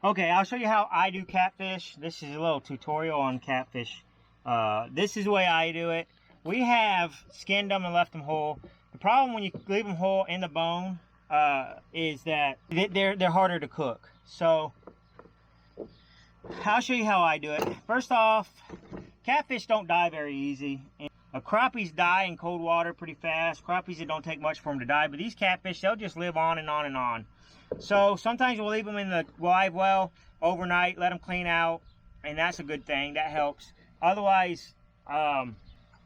Okay, I'll show you how I do catfish. This is a little tutorial on catfish. This is the way I do it. We have skinned them and left them whole. The problem when you leave them whole in the bone is that they're harder to cook. So I'll show you how I do it. First off, catfish don't die very easy. Crappies die in cold water pretty fast. Crappies, it don't take much for them to die, but these catfish, they'll just live on and on and on. So sometimes we'll leave them in the live well overnight, let them clean out, and that's a good thing. That helps. Otherwise,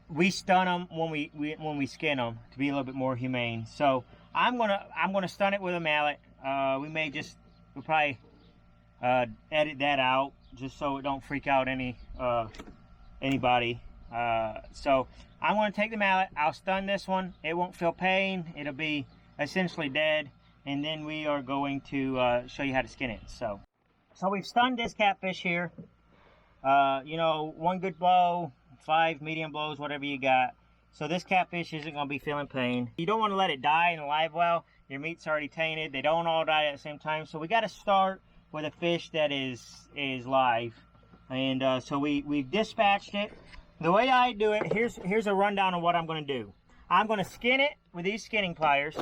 we stun them when we skin them to be a little bit more humane. So I'm gonna stun it with a mallet. We'll probably edit that out just so it don't freak out anybody. So I'm going to take the mallet, I'll stun this one, it won't feel pain, it'll be essentially dead, and then we are going to show you how to skin it. So we've stunned this catfish here. You know, 1 good blow, 5 medium blows, whatever you got. So this catfish isn't going to be feeling pain. You don't want to let it die in a live well. Your meat's already tainted. They don't all die at the same time. So we got to start with a fish that is live. And so we've dispatched it. The way I do it, here's a rundown of what I'm going to do. I'm going to skin it with these skinning pliers.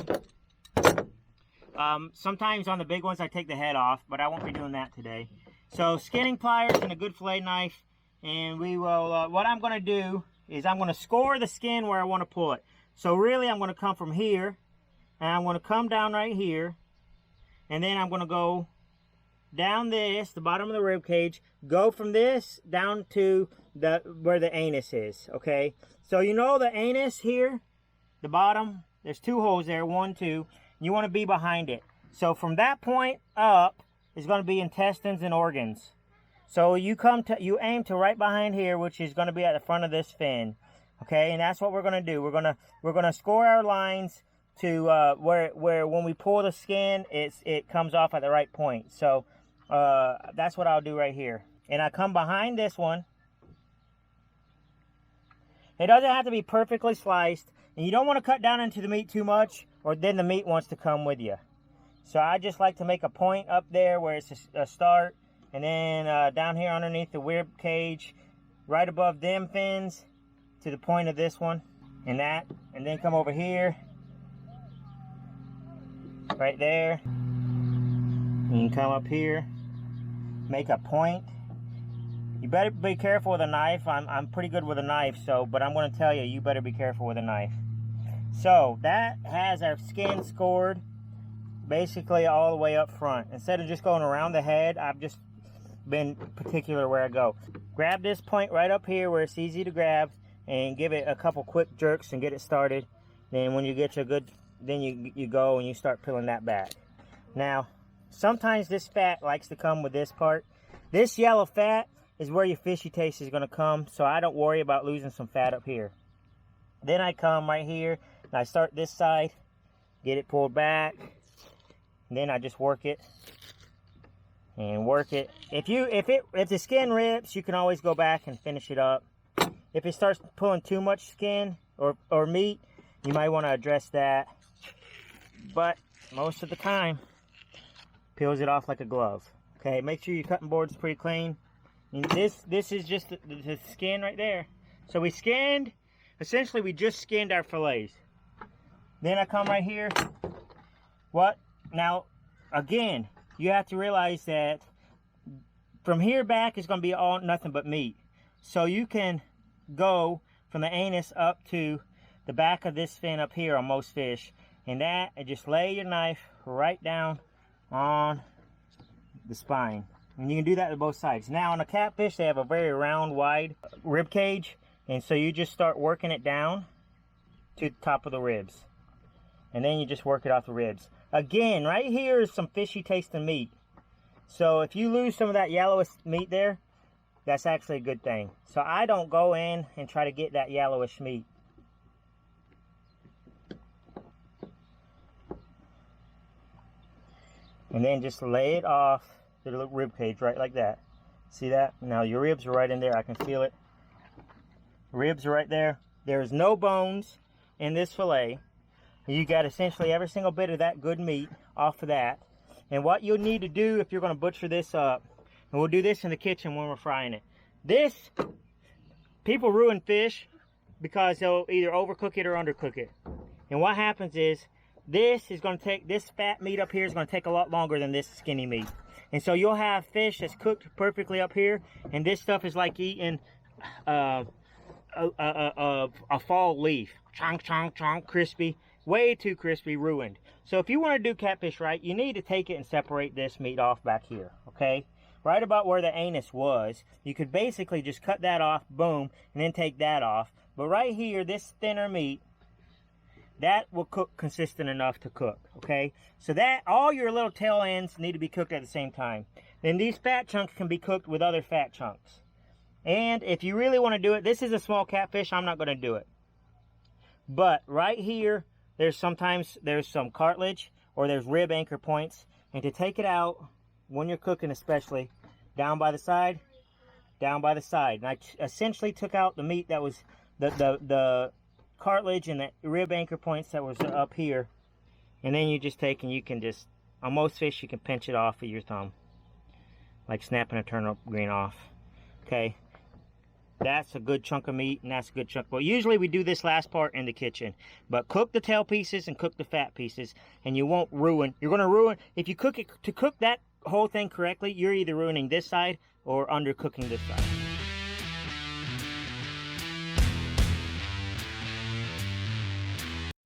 Sometimes on the big ones I take the head off, but I won't be doing that today. So skinning pliers and a good fillet knife, and we will. What I'm going to do is I'm going to score the skin where I want to pull it. So really, I'm going to come from here, and I'm going to come down right here, and then I'm going to go down this, the bottom of the rib cage, go from this down to where the anus is. Okay, so you know the anus here, the bottom, there's 2 holes there, 1, 2. You want to be behind it. So from that point up is going to be intestines and organs. So you aim to right behind here, which is going to be at the front of this fin. Okay, and that's what we're going to do. We're going to score our lines to where when we pull the skin, it comes off at the right point. So that's what I'll do right here. And I come behind this one. It doesn't have to be perfectly sliced, and you don't want to cut down into the meat too much, or then the meat wants to come with you. So I just like to make a point up there where it's a start, and then down here underneath the rib cage, right above them fins, to the point of this one, and then come over here, right there. You can come up here, make a point. You better be careful with a knife. I'm pretty good with a knife, but I'm going to tell you, you better be careful with a knife. So that has our skin scored basically all the way up front. Instead of just going around the head, I've just been particular where I go. Grab this point right up here where it's easy to grab and give it a couple quick jerks and get it started. Then when you get your good, then you go and you start peeling that back. Now, sometimes this fat likes to come with this part. This yellow fat is where your fishy taste is going to come, so I don't worry about losing some fat up here. Then I come right here, and I start this side, get it pulled back, and then I just work it, and work it. If the skin rips, you can always go back and finish it up. If it starts pulling too much skin or meat, you might want to address that. But most of the time, peels it off like a glove. Okay, make sure your cutting board's pretty clean. And this is just the skin right there. So we skinned, essentially we just skinned our fillets. Then I come right here. Now, again, you have to realize that from here back is going to be all nothing but meat. So you can go from the anus up to the back of this fin up here on most fish. And just lay your knife right down on the spine. And you can do that with both sides. Now on a catfish, they have a very round, wide rib cage. And so you just start working it down to the top of the ribs. And then you just work it off the ribs. Again, right here is some fishy tasting meat. So if you lose some of that yellowish meat there, that's actually a good thing. So I don't go in and try to get that yellowish meat. And then just lay it off the rib cage right like that. See that? Now your ribs are right in there. I can feel it. Ribs are right there. There's no bones in this fillet. You got essentially every single bit of that good meat off of that. And what you'll need to do if you're going to butcher this up, and we'll do this in the kitchen when we're frying it. This, people ruin fish because they'll either overcook it or undercook it. And what happens is, this fat meat up here is going to take a lot longer than this skinny meat. And so you'll have fish that's cooked perfectly up here, and this stuff is like eating a fall leaf. Chonk, chonk, chonk, crispy. Way too crispy, ruined. So if you want to do catfish right, you need to take it and separate this meat off back here, okay? Right about where the anus was, you could basically just cut that off, boom, and then take that off. But right here, this thinner meat, that will cook consistent enough to cook, okay? So that, all your little tail ends need to be cooked at the same time. Then these fat chunks can be cooked with other fat chunks. And if you really want to do it, this is a small catfish, I'm not going to do it. But right here, there's some cartilage or there's rib anchor points. And to take it out, when you're cooking especially, down by the side. And I essentially took out the meat that was the cartilage and the rib anchor points that was up here. And then you just take and you can just, on most fish, you can pinch it off with your thumb. Like snapping a turnip green off. Okay. That's a good chunk of meat, and that's a good chunk. Well, usually we do this last part in the kitchen. But cook the tail pieces and cook the fat pieces, and you won't ruin. You're going to ruin, if you cook it, to cook that whole thing correctly, you're either ruining this side or undercooking this side.